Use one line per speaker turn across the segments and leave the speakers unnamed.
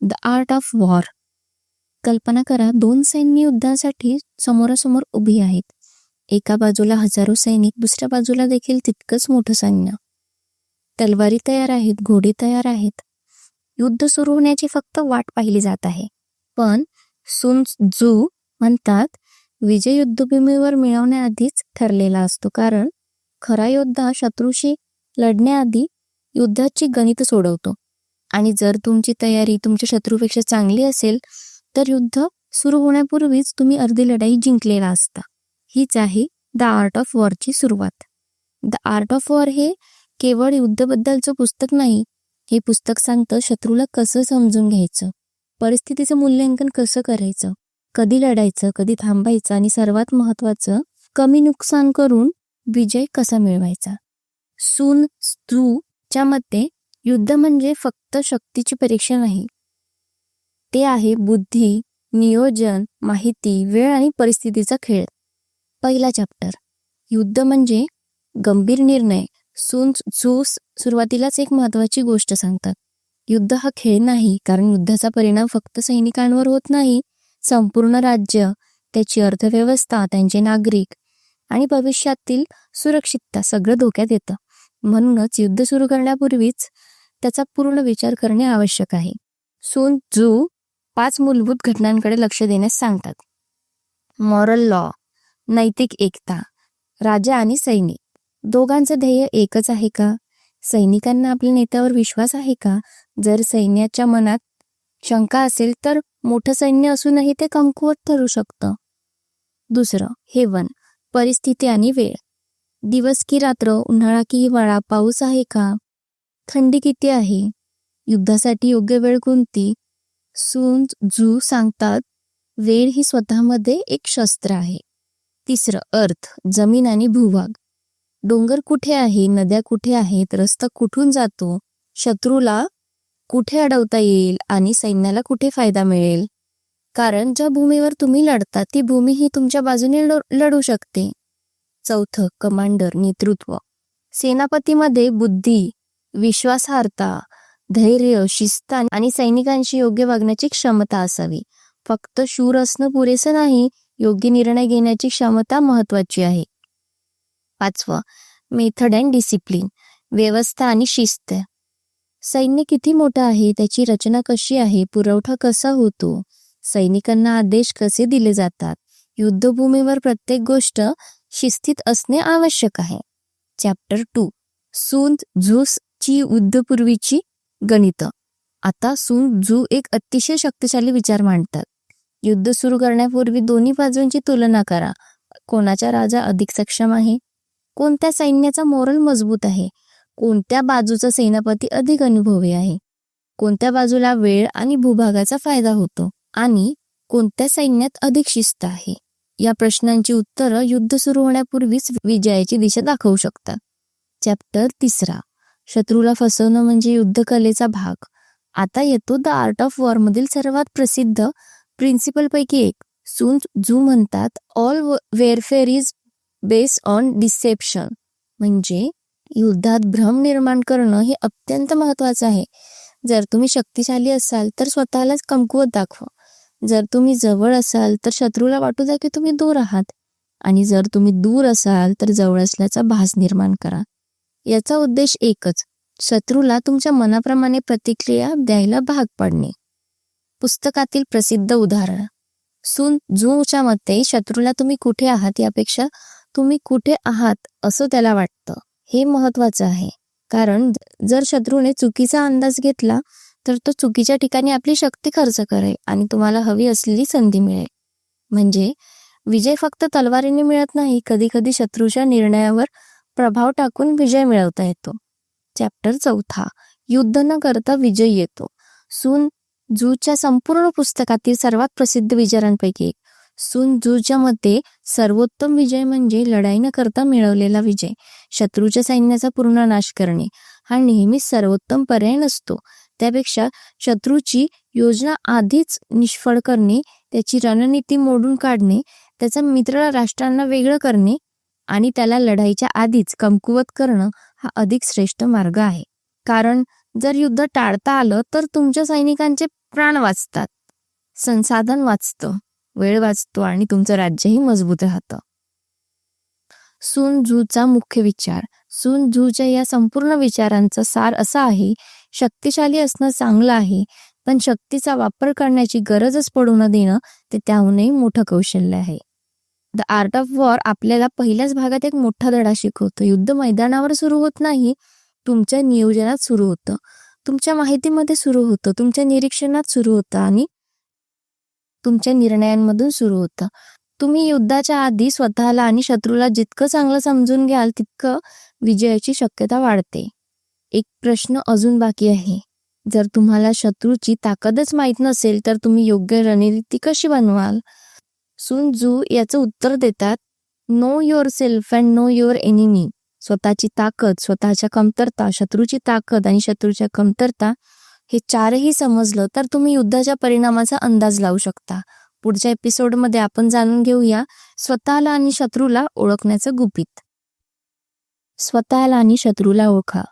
The art of war. कल्पना करा, दोन सैन्य युद्धासाठी समोरासमोर उभी आहेत. एका बाजूला हजारो सैनिक, दुसऱ्या बाजूला देखील तितकंच मोठं सैन्य. तलवारी तयार आहेत, घोडे तयार आहेत. युद्ध सुरू होण्याची फक्त वाट पाहिली जात आहे. पण सुन त्झू म्हणतात, विजय युद्धभूमीवर मिळवण्याआधीच ठरलेला असतो. कारण खरा योद्धा शत्रूशी लढण्याआधी युद्धाची गणित सोडवतो. आणि जर तुमची तयारी तुमच्या शत्रूपेक्षा चांगली असेल तर युद्ध सुरू होण्यापूर्वीच तुम्ही अर्धी लढाई जिंकलेला असता. हीच आहे द आर्ट ऑफ वॉरची सुरुवात. द आर्ट ऑफ वॉर हे केवळ युद्धाबद्दलचं पुस्तक नाही. हे पुस्तक सांगतं शत्रूला कसं समजून घ्यायचं, परिस्थितीचं मूल्यांकन कसं करायचं, कधी लढायचं, कधी थांबायचं आणि सर्वात महत्त्वाचं कमी नुकसान करून विजय कसा मिळवायचा. सुन त्झूच्या मते युद्ध म्हणजे फक्त शक्तीची परीक्षा नाही, ते आहे बुद्धी, नियोजन, माहिती, वेळ आणि परिस्थितीचा खेळ. पहिला चॅप्टर, युद्ध म्हणजे गंभीर निर्णय. सुन त्झू सुरुवातीलाच एक महत्त्वाची गोष्ट सांगतात. युद्ध हा खेळ नाही, कारण युद्धाचा परिणाम फक्त सैनिकांवर होत नाही. संपूर्ण राज्य, त्याची अर्थव्यवस्था, त्यांचे नागरिक आणि भविष्यातील सुरक्षितता सगळं धोक्यात येतं. म्हणूनच युद्ध सुरू करण्यापूर्वीच त्याचा पूर्ण विचार करणे आवश्यक आहे. सुन त्झू 5 मूलभूत घटनांकडे लक्ष देण्यास सांगतात. मॉरल लॉ, नैतिक एकता. राजा आणि सैनिक दोघांचं ध्येय एकच आहे का? सैनिकांना आपल्या नेत्यावर विश्वास आहे का? जर सैन्याच्या मनात शंका असेल तर मोठं सैन्य असूनही ते कमकुवत ठरू शकतं. दुसरं, हेवन, परिस्थिती आणि वेळ. दिवस की रात्र, उन्हाळा की हिवाळा, पाऊस आहे का, थंडी किती आहे, युद्धासाठी योग्य वेळ कोणती? सुन त्झू सांगतात, वेळ ही स्वतःमध्ये एक शस्त्र आहे. तिसरं, अर्थ, जमीन आणि भूभाग. डोंगर कुठे आहे, नद्या कुठे आहेत, रस्ता कुठून जातो, शत्रूला कुठे अडवता येईल आणि सैन्याला कुठे फायदा मिळेल. कारण ज्या भूमीवर तुम्ही लढता ती भूमी ही तुमच्या बाजूने लढू शकते. चौथं, कमांडर, नेतृत्व. सेनापतीमध्ये बुद्धी, विश्वासार्हता, धैर्य, शिस्त आणि सैनिकांशी योग्य वागण्याची क्षमता असावी. फक्त शूर असणं पुरेसं नाही, योग्य निर्णय घेण्याची क्षमता महत्वाची आहे. पाचवं, मेथड अँड डिसिप्लिन, व्यवस्था आणि शिस्त. सैन्य किती मोठं आहे, त्याची रचना कशी आहे, पुरवठा कसा होतो, सैनिकांना आदेश कसे दिले जातात. युद्धभूमीवर प्रत्येक गोष्ट शिस्तीत असणे आवश्यक आहे. चॅप्टर 2, सुन त्झूची युद्धपूर्वीची गणितं. आता सुन त्झू एक अतिशय शक्तिशाली विचार मांडतात. युद्ध सुरू करण्यापूर्वी दोन्ही बाजूंची तुलना करा. कोणाचा राजा अधिक सक्षम आहे, कोणत्या सैन्याचा मोरल मजबूत आहे, कोणत्या बाजूचा सेनापती अधिक अनुभवी आहे, कोणत्या बाजूला वेळ आणि भूभागाचा फायदा होतो आणि कोणत्या सैन्यात अधिक शिस्त आहे. या प्रश्नांची उत्तरं युद्ध सुरू होण्यापूर्वीच विजयाची दिशा दाखवू शकतात. चॅप्टर 3, शत्रूला फसवणं म्हणजे युद्धकलेचा भाग. आता येतो द आर्ट ऑफ वॉर मधील सर्वात प्रसिद्ध प्रिन्सिपल पैकी एक. सुन त्झू म्हणतात, all warfare is based on deception. म्हणजे युद्धात भ्रम निर्माण करणं हे अत्यंत महत्वाचं आहे. जर तुम्ही शक्तिशाली असाल तर स्वतःलाच कमकुवत दाखवा. जर तुम्ही जवळ असाल तर शत्रूला वाटू द्या की तुम्ही दूर आहात. आणि जर तुम्ही दूर असाल तर जवळ असल्याचा भास निर्माण करा. याचा उद्देश एकच, शत्रूला तुमच्या मनाप्रमाणे प्रतिक्रिया द्यायला भाग पाडणे. पुस्तकातील प्रसिद्ध उदाहरण. सुन त्झूच्या मते शत्रूला तुम्ही कुठे आहात यापेक्षा तुम्ही कुठे आहात असं त्याला वाटतं. हे महत्वाचं आहे, कारण जर शत्रूने चुकीचा अंदाज घेतला तर तो चुकीच्या ठिकाणी आपली शक्ती खर्च करेल आणि तुम्हाला हवी असलेली संधी मिळेल. म्हणजे विजय फक्त तलवारीने मिळत नाही, कधी कधी शत्रूच्या निर्णयावर प्रभाव टाकून विजय मिळवता येतो. चॅप्टर 4, युद्ध न करता विजय येतो. सुन त्झूच्या संपूर्ण पुस्तकातील सर्वात प्रसिद्ध विचारांपैकी एक. सुन त्झूच्या मते सर्वोत्तम विजय म्हणजे लढाई न करता मिळवलेला विजय. शत्रूच्या सैन्याचा पूर्ण नाश करणे हा नेहमीच सर्वोत्तम पर्याय नसतो. त्यापेक्षा शत्रूची योजना आधीच निष्फळ करणे, त्याची रणनीती मोडून काढणे, त्याचा मित्र राष्ट्रांना वेगळं करणे आणि त्याला लढाईच्या आधीच कमकुवत करणं हा अधिक श्रेष्ठ मार्ग आहे. कारण जर युद्ध टाळता आलं तर तुमच्या सैनिकांचे प्राण वाचतात, संसाधन वाचतं, वेळ वाचतो आणि तुमचं राज्यही मजबूत राहतं. sun tzuचा मुख्य विचार. sun tzuच्या या संपूर्ण विचारांचा सार असा आहे, शक्तिशाली असणं चांगलं आहे, पण शक्तीचा वापर करण्याची गरजच पडू न देणं ते त्याहूनही मोठं कौशल्य आहे. द आर्ट ऑफ वॉर आपल्याला पहिल्याच भागात एक मोठा धडा शिकवतो. युद्ध मैदानावर सुरू होत नाही, तुमच्या नियोजनात सुरू होतं, तुमच्या माहितीमध्ये सुरू होतं, तुमच्या निरीक्षणात सुरू होतं आणि तुमच्या निर्णयांमधून सुरू होतं. तुम्ही युद्धाच्या आधी स्वतःला आणि शत्रूला जितकं चांगलं समजून घ्याल तितकं विजयाची शक्यता वाढते. एक प्रश्न अजून बाकी आहे. जर तुम्हाला शत्रूची ताकदच माहीत नसेल तर तुम्ही योग्य रणनीती कशी बनवाल? sun tzu याचं उत्तर देतात, know your self and know your enemy. स्वतःची ताकद, स्वतःच्या कमतरता, शत्रूची ताकद आणि शत्रूच्या कमतरता हे चारही समजलं तर तुम्ही युद्धाच्या परिणामाचा अंदाज लावू शकता. पुढच्या एपिसोडमध्ये आपण जाणून घेऊया स्वतःला आणि शत्रूला ओळखण्याचं गुपित. स्वतःला आणि शत्रूला ओळखा.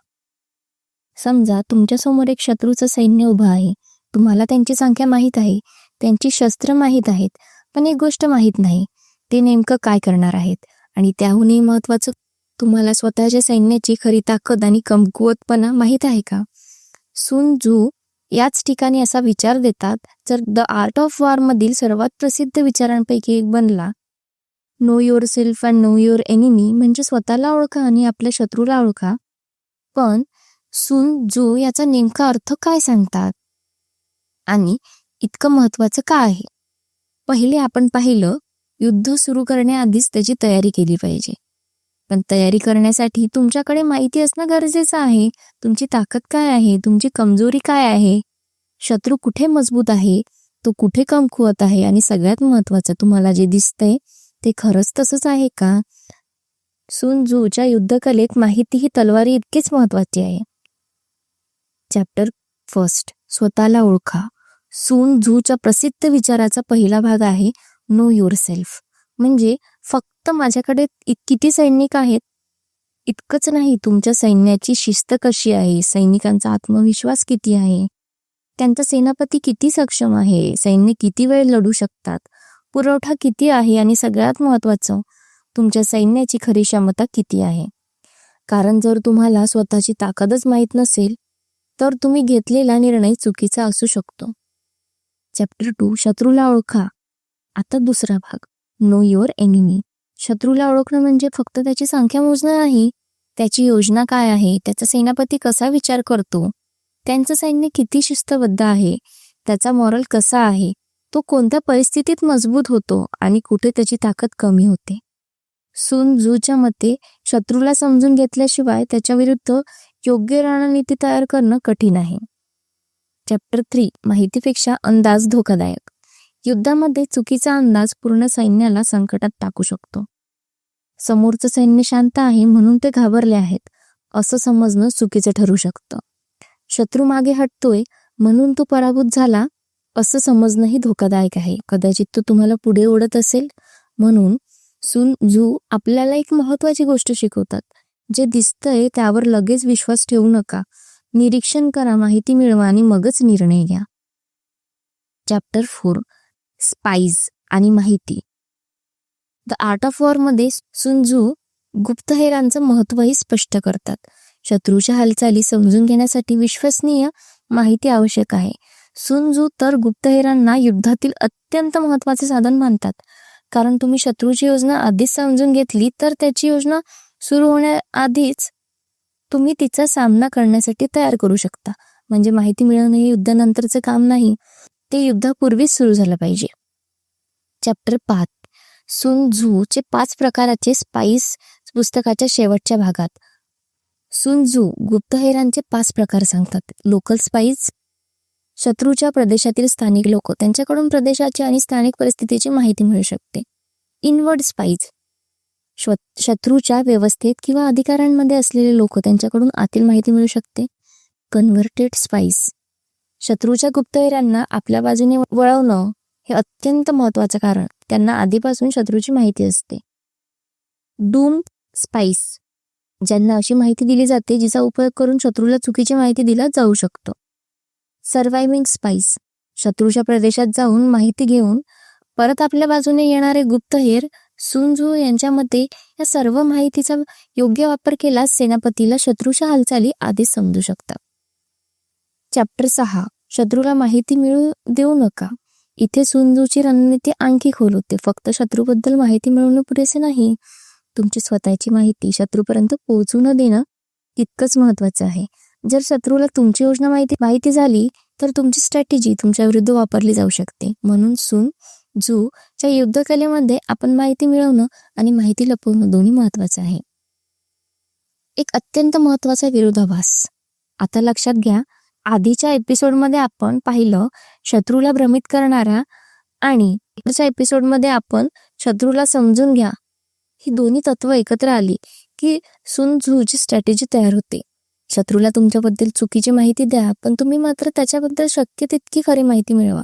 समजा तुमच्यासमोर एक शत्रूचं सैन्य उभं आहे. तुम्हाला त्यांची संख्या माहीत आहे, त्यांची शस्त्र माहीत आहेत, पण एक गोष्ट माहीत नाही, ते नेमकं काय करणार आहेत. आणि त्याहूनही महत्वाचं, तुम्हाला स्वतःच्या सैन्याची खरी ताकद आणि कमकुवतपणा माहीत आहे का? sun tzu याच ठिकाणी असा विचार देतात, जर द आर्ट ऑफ वॉर मधील सर्वात प्रसिद्ध विचारांपैकी एक बनला, know your self and know your enemy, म्हणजे स्वतःला ओळखा आणि आपल्या शत्रूला ओळखा. पण sun tzu याचा नेमका अर्थ काय सांगतात आणि इतकं महत्वाचं का आहे? पहिले आपण पाहिलं, युद्ध सुरू करण्याआधीच त्याची तयारी केली पाहिजे. पण तयारी करण्यासाठी तुमच्याकडे माहिती असणं गरजेचं आहे. तुमची ताकद काय आहे, तुमची कमजोरी काय आहे, शत्रू कुठे मजबूत आहे, तो कुठे कमकुवत आहे, आणि सगळ्यात महत्वाचं, तुम्हाला जे दिसतंय ते खरंच तसंच आहे का? sun tzuच्या युद्धकलेत माहिती ही तलवारी इतकीच महत्वाची आहे. चॅप्टर 1, स्वतःला ओळखा. sun tzuच्या प्रसिद्ध विचाराचा पहिला भाग आहे नो युअर सेल्फ. म्हणजे फक्त माझ्याकडे किती सैनिक आहेत इतकंच नाही, तुमच्या सैन्याची शिस्त कशी आहे, सैनिकांचा आत्मविश्वास किती आहे, त्यांचा सेनापती किती सक्षम आहे, सैन्य किती वेळ लढू शकतात, पुरवठा किती आहे, आणि सगळ्यात महत्वाचं, तुमच्या सैन्याची खरी क्षमता किती आहे. कारण जर तुम्हाला स्वतःची ताकदच माहीत नसेल तर तुम्ही घेतलेला निर्णय चुकीचा असू शकतो. चॅप्टर 2, शत्रूला ओळखा. आता दुसरा भाग, नो युअर एनिमी. शत्रूला ओळखणं म्हणजे फक्त त्याची संख्या मोजणं नाही, त्याची योजना काय आहे, त्याचा सेनापती कसा विचार करतो, त्यांचं सैन्य किती शिस्तबद्ध आहे, त्याचा मॉरल कसा आहे, तो कोणत्या परिस्थितीत मजबूत होतो आणि कुठे त्याची ताकद कमी होते. sun tzuच्या मते शत्रूला समजून घेतल्याशिवाय त्याच्या विरुद्ध योग्य रणनीती तयार करणं कठीण आहे. चॅप्टर 3, माहितीपेक्षा अंदाज धोकादायक. युद्धामध्ये चुकीचा अंदाज पूर्ण सैन्याला संकटात टाकू शकतो. समोरचं सैन्य शांत आहे म्हणून ते घाबरले आहेत असं समजणं चुकीचं ठरू शकतं. शत्रू मागे हटतोय म्हणून तो पराभूत झाला असं समजणंही धोकादायक आहे. कदाचित तो तुम्हाला पुढे ओढत असेल. म्हणून sun tzu आपल्याला एक महत्वाची गोष्ट शिकवतात, जे दिसतंय त्यावर लगेच विश्वास ठेवू नका, निरीक्षण करा, माहिती मिळवा आणि मगच निर्णय घ्या. चॅप्टर 4, स्पाईज आणि माहिती. द आर्ट ऑफ वॉर मध्ये sun tzu गुप्तहेरांचं महत्वही स्पष्ट करतात. शत्रूच्या हालचाली समजून घेण्यासाठी विश्वसनीय माहिती आवश्यक आहे. sun tzu तर गुप्तहेरांना युद्धातील अत्यंत महत्वाचे साधन मानतात. कारण तुम्ही शत्रूची योजना आधीच समजून घेतली तर त्याची योजना सुरू होण्याआधीच तुम्ही तिचा सामना करण्यासाठी तयार करू शकता. म्हणजे माहिती मिळवणं हे युद्धानंतरचं काम नाही, ते युद्धापूर्वीच सुरू झालं पाहिजे. चॅप्टर 5, sun tzuचे 5 प्रकाराचे स्पाईस पुस्तकाच्या शेवटच्या भागात. sun tzu गुप्तहेरांचे 5 प्रकार सांगतात. लोकल स्पाईज, शत्रूच्या प्रदेशातील स्थानिक लोक, त्यांच्याकडून प्रदेशाची आणि स्थानिक परिस्थितीची माहिती मिळू शकते. इनवर्ड स्पाईज, शत्रूच्या व्यवस्थेत किंवा अधिकारांमध्ये असलेले लोक, त्यांच्याकडून आतील माहिती मिळू शकते. कन्व्हर्टेड स्पाईज, शत्रूच्या गुप्तहेरांना आपल्या बाजूने वळवणं हे अत्यंत महत्वाचं, कारण त्यांना आधीपासून शत्रूची माहिती असते. डूम स्पाईस, ज्यांना अशी माहिती दिली जाते जिचा उपयोग करून शत्रूला चुकीची माहिती दिला जाऊ शकतो. सर्व्हायव्हिंग स्पाईस, शत्रूच्या प्रदेशात जाऊन माहिती घेऊन परत आपल्या बाजूने येणारे गुप्तहेर. सुन त्झू यांच्या मते या सर्व माहितीचा योग्य वापर केल्यास सेनापतीला शत्रूच्या हालचाली आधीच समजू शकतात. चॅप्टर 6, शत्रूला माहिती मिळू देऊ नका. इथे सुन त्झूची रणनीती आणखी खोल होते. फक्त शत्रूबद्दल माहिती मिळवणं पुरेसे नाही, तुमची स्वतःची माहिती शत्रूपर्यंत पोहोचू न देणं तितकंच महत्वाचं आहे. जर शत्रूला तुमची योजना माहिती झाली तर तुमची स्ट्रॅटेजी तुमच्या विरुद्ध वापरली जाऊ शकते. म्हणून सुन त्झूच्या युद्धकलेमध्ये आपण माहिती मिळवणं आणि माहिती लपवणं दोन्ही महत्वाचं आहे. एक अत्यंत महत्वाचा विरोधाभास. आता लक्षात घ्या, आधीच्या एपिसोडमध्ये आपण पाहिलं शत्रूला भ्रमित करणारा आणि आजच्या एपिसोडमध्ये आपण शत्रूला समजून घ्या. ही दोन्ही तत्व एकत्र आली की सुन त्झूची स्ट्रॅटेजी तयार होते. शत्रूला तुमच्याबद्दल चुकीची माहिती द्या, पण तुम्ही मात्र त्याच्याबद्दल शक्य तितकी खरी माहिती मिळवा.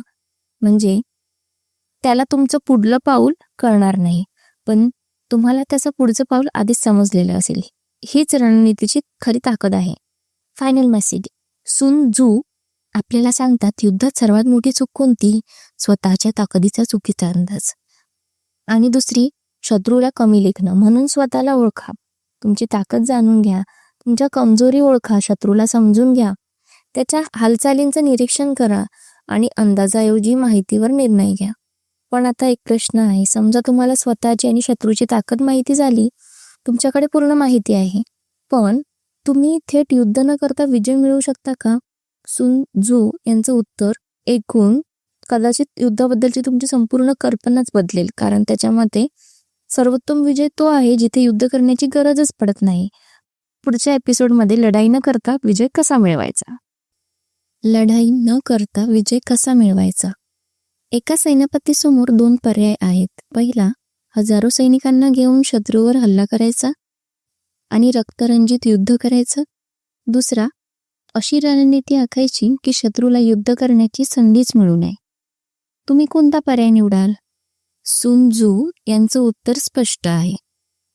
म्हणजे त्याला तुमचं पुढलं पाऊल कळणार नाही, पण तुम्हाला त्याचं पुढचं पाऊल आधीच समजलेलं असेल. हीच रणनीतीची खरी ताकद आहे. Final message. सुन त्झू आपल्याला सांगतात, युद्धात सर्वात मोठी चूक कोणती? स्वतःच्या ताकदीचा चुकीचा अंदाज. आणि दुसरी, शत्रूला कमी लेखणं. म्हणून स्वतःला ओळखा, तुमची ताकद जाणून घ्या, तुमच्या कमजोरी ओळखा, शत्रूला समजून घ्या, त्याच्या हालचालींचं निरीक्षण करा आणि अंदाजाऐवजी माहितीवर निर्णय घ्या. पण आता एक प्रश्न आहे, समजा तुम्हाला स्वतःची आणि शत्रूची ताकद माहिती झाली, तुमच्याकडे पूर्ण माहिती आहे, पण तुम्ही थेट युद्ध न करता विजय मिळवू शकता का? सुन त्झू यांचं उत्तर ऐकून कदाचित युद्धाबद्दलची तुमची संपूर्ण कल्पनाच बदलेल, कारण त्याच्या मते सर्वोत्तम विजय तो आहे जिथे युद्ध करण्याची गरजच पडत नाही. पुढच्या एपिसोडमध्ये लढाई न करता विजय कसा मिळवायचा. लढाई न करता विजय कसा मिळवायचा. एका सैन्यपतीसमोर 2 पर्याय आहेत. पहिला, हजारो सैनिकांना घेऊन शत्रूवर हल्ला करायचा आणि रक्तरंजित युद्ध करायचं. दुसरा, अशी रणनीती आखायची की शत्रूला युद्ध करण्याची संधीच मिळू नये. तुम्ही कोणता पर्याय निवडाल? सुन त्झू यांचं उत्तर स्पष्ट आहे.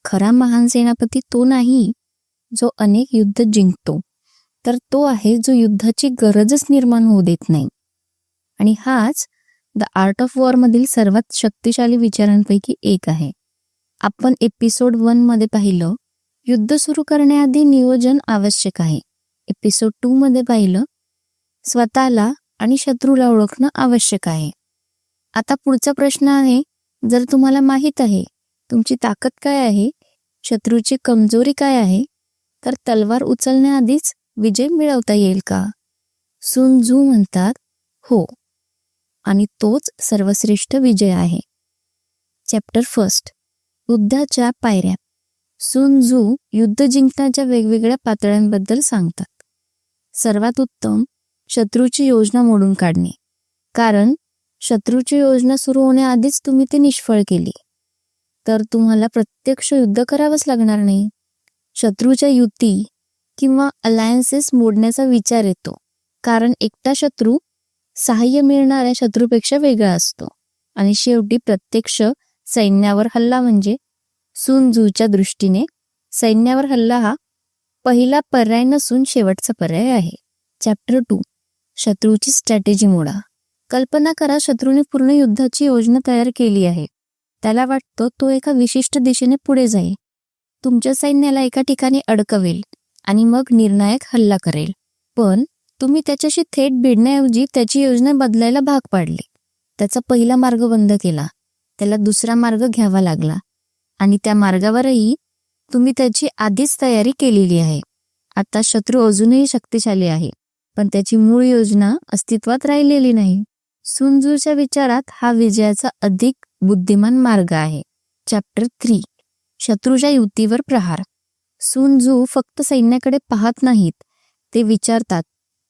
खरा महान सेनापती तो नाही जो अनेक युद्ध जिंकतो, तर तो आहे जो युद्धाची गरजच निर्माण होऊ देत नाही. आणि हाच द आर्ट ऑफ वॉर मधील सर्वात शक्तिशाली विचारांपैकी एक आहे. आपण एपिसोड 1 मध्ये पाहिलं, युद्ध सुरू करण्याआधी नियोजन आवश्यक आहे. एपिसोड 2 मध्ये पाहिलं, स्वतःला आणि शत्रूला ओळखणं आवश्यक आहे. आता पुढचा प्रश्न आहे, जर तुम्हाला माहित आहे तुमची ताकद काय आहे, शत्रूची कमजोरी काय आहे, तर तलवार उचलण्याआधीच विजय मिळवता येईल का? सुन त्झू म्हणतात, हो, आणि तोच सर्वश्रेष्ठ विजय आहे. चॅप्टर 1, युद्धाच्या पायऱ्या. सुन त्झू युद्ध जिंकण्याच्या वेगवेगळ्या पातळ्यांबद्दल सांगतात. सर्वात उत्तम, शत्रूची योजना मोडून काढणे. कारण शत्रूची योजना सुरू होण्याआधीच तुम्ही ती निष्फळ केली तर तुम्हाला प्रत्यक्ष युद्ध करावंच लागणार नाही. शत्रूच्या युती किंवा अलायन्सेस मोडण्याचा विचार येतो, कारण एकटा शत्रू सहाय्य मिळणाऱ्या शत्रूपेक्षा वेगळा असतो. आणि शेवटी प्रत्यक्ष सैन्यावर हल्ला म्हणजे सुन त्झूच्या दृष्टीने सैन्यावर हल्ला हा पहिला पर्याय नसून शेवटचा पर्याय आहे. चॅप्टर 2, शत्रूची स्ट्रॅटेजी मोडा. कल्पना करा, शत्रूने पूर्ण युद्धाची योजना तयार केली आहे. त्याला वाटतं तो एका विशिष्ट दिशेने पुढे जाईल, तुमच्या सैन्याला एका ठिकाणी अडकवेल आणि मग निर्णायक हल्ला करेल. पण तुम्ही त्याच्याशी थेट भिडण्याऐवजी त्याची योजना बदलायला भाग पाडले. त्याचा पहिला मार्ग बंद केला, त्याला दुसरा मार्ग घ्यावा लागला आणि त्या मार्गावरही तुम्ही त्याची आधीच तयारी केलेली आहे. आता शत्रू अजूनही शक्तिशाली आहे, पण त्याची मूळ योजना अस्तित्वात राहिलेली नाही. सुन त्झूच्या विचारात हा विजयाचा अधिक बुद्धिमान मार्ग आहे. चॅप्टर 3, शत्रूच्या युतीवर प्रहार. सुन त्झू फक्त सैन्याकडे पाहत नाहीत, ते विचारतात,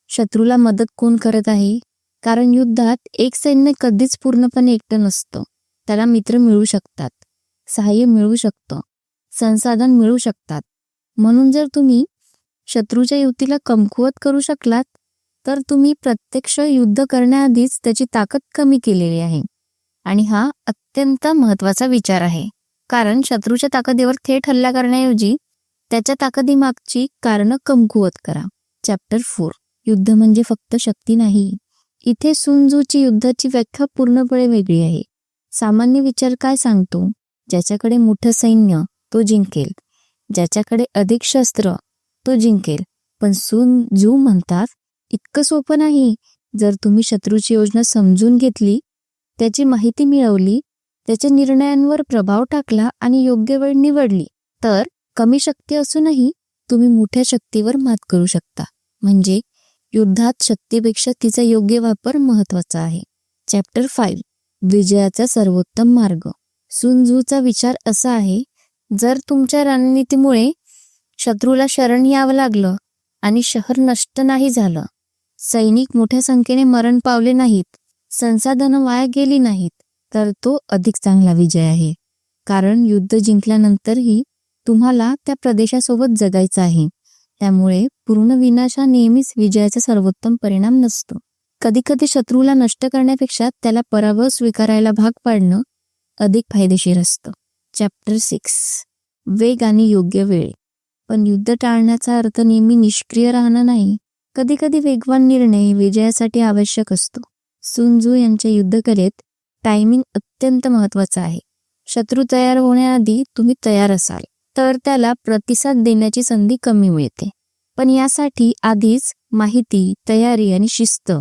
शत्रूला मदत कोण करत आहे? कारण युद्धात एक सैन्य कधीच पूर्णपणे एकटं नसतं. त्याला मित्र मिळू शकतात, सहाय्य मिळू शकतं, संसाधन मिळू शकतात. म्हणून जर तुम्ही शत्रूच्या युतीला कमकुवत करू शकलात तर तुम्ही प्रत्यक्ष युद्ध करण्याआधीच त्याची ताकद कमी केलेली आहे. आणि हा अत्यंत महत्वाचा विचार आहे, कारण शत्रूच्या ताकदीवर थेट हल्ला करण्याऐवजी त्याच्या ताकदीमागची कारणं कमकुवत करा. चॅप्टर 4. युद्ध म्हणजे फक्त शक्ती नाही. इथे sun tzuची युद्धाची व्याख्या पूर्णपणे वेगळी आहे. सामान्य विचार काय सांगतो? ज्याच्याकडे मोठं सैन्य तो जिंकेल, ज्याच्याकडे अधिक शस्त्र तो जिंकेल. पण sun tzu म्हणतात इतकं सोपं नाही. जर तुम्ही शत्रूची योजना समजून घेतली, त्याची माहिती मिळवली, त्याच्या निर्णयांवर प्रभाव टाकला आणि योग्य वेळ निवडली, तर कमी शक्ती असूनही तुम्ही मोठ्या शक्तीवर मात करू शकता. म्हणजे युद्धात शक्तीपेक्षा तिचा योग्य वापर महत्वाचा आहे. चॅप्टर 5. विजयाचा सर्वोत्तम मार्ग. sun tzuचा विचार असा आहे, जर तुमच्या रणनीतीमुळे शत्रूला शरण यावं लागलं आणि शहर नष्ट नाही झालं, सैनिक मोठ्या संख्येने मरण पावले नाहीत, संसाधनं वाया गेली नाहीत, तर तो अधिक चांगला विजय आहे. कारण युद्ध जिंकल्यानंतरही तुम्हाला त्या प्रदेशासोबत जगायचं आहे. त्यामुळे पूर्ण विनाश हा नेहमीच विजयाचा सर्वोत्तम परिणाम नसतो. कधीकधी शत्रूला नष्ट करण्यापेक्षा त्याला पराभव स्वीकारायला भाग पाडणं अधिक फायदेशीर असतं. चॅप्टर 6. वेग आणि योग्य वेळ. पण युद्ध टाळण्याचा अर्थ नेहमी निष्क्रिय राहणं नाही. कधीकधी वेगवान निर्णय विजयासाठी आवश्यक असतो. sun tzu यांच्या युद्धकलेत टायमिंग अत्यंत महत्वाचा आहे. शत्रू तयार होण्याआधी तुम्ही तयार असाल तर त्याला प्रतिसाद देण्याची संधी कमी मिळते. पण यासाठी आधीच माहिती, तयारी आणि शिस्त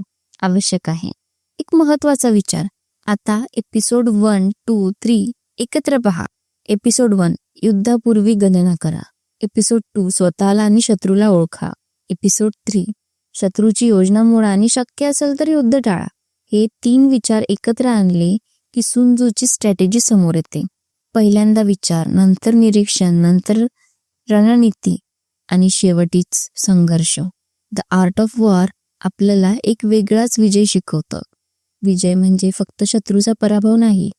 आवश्यक आहे. एक महत्वाचा विचार. आता एपिसोड 1, 2, 3 एकत्र पहा. एपिसोड 1 युद्धापूर्वी गणना करा. एपिसोड 2 स्वतःला आणि शत्रूला ओळखा. एपिसोड 3 शत्रूची योजना मोडा आणि शक्य असेल तर युद्ध टाळा. हे 3 विचार एकत्र आणले की sun tzuची स्ट्रॅटेजी समोर येते. पहिल्यांदा विचार, नंतर निरीक्षण, नंतर रणनीती आणि शेवटीच संघर्ष. द आर्ट ऑफ वॉर आपल्याला एक वेगळाच विजय शिकवतं. विजय म्हणजे फक्त शत्रूचा पराभव नाही.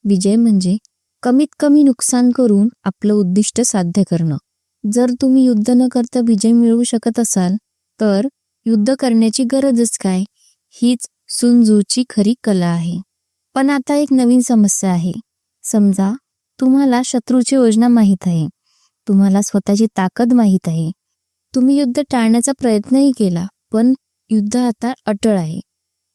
विजय म्हणजे कमीत कमी नुकसान करून आपलं उद्दिष्ट साध्य करणं. जर तुम्ही युद्ध न करता विजय मिळवू शकत असाल तर युद्ध करण्याची गरजच काय? हीच sun tzuची खरी कला आहे. पण आता एक नवीन समस्या आहे. समजा तुम्हाला शत्रूची योजना माहीत आहे, तुम्हाला स्वतःची ताकद माहीत आहे, तुम्ही युद्ध टाळण्याचा प्रयत्नही केला, पण युद्ध आता अटळ आहे.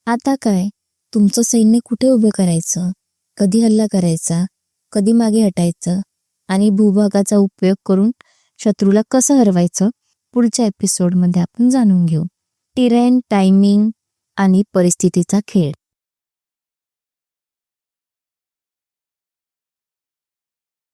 आता काय? तुमचं सैन्य कुठे उभं करायचं, कधी हल्ला करायचा, कधी मागे हटायचं आणि भूभागाचा उपयोग करून शत्रूला कसं हरवायचं, पुढच्या एपिसोडमध्ये आपण जाणून घेऊ. टेरेन, टायमिंग आणि परिस्थितीचा खेळ.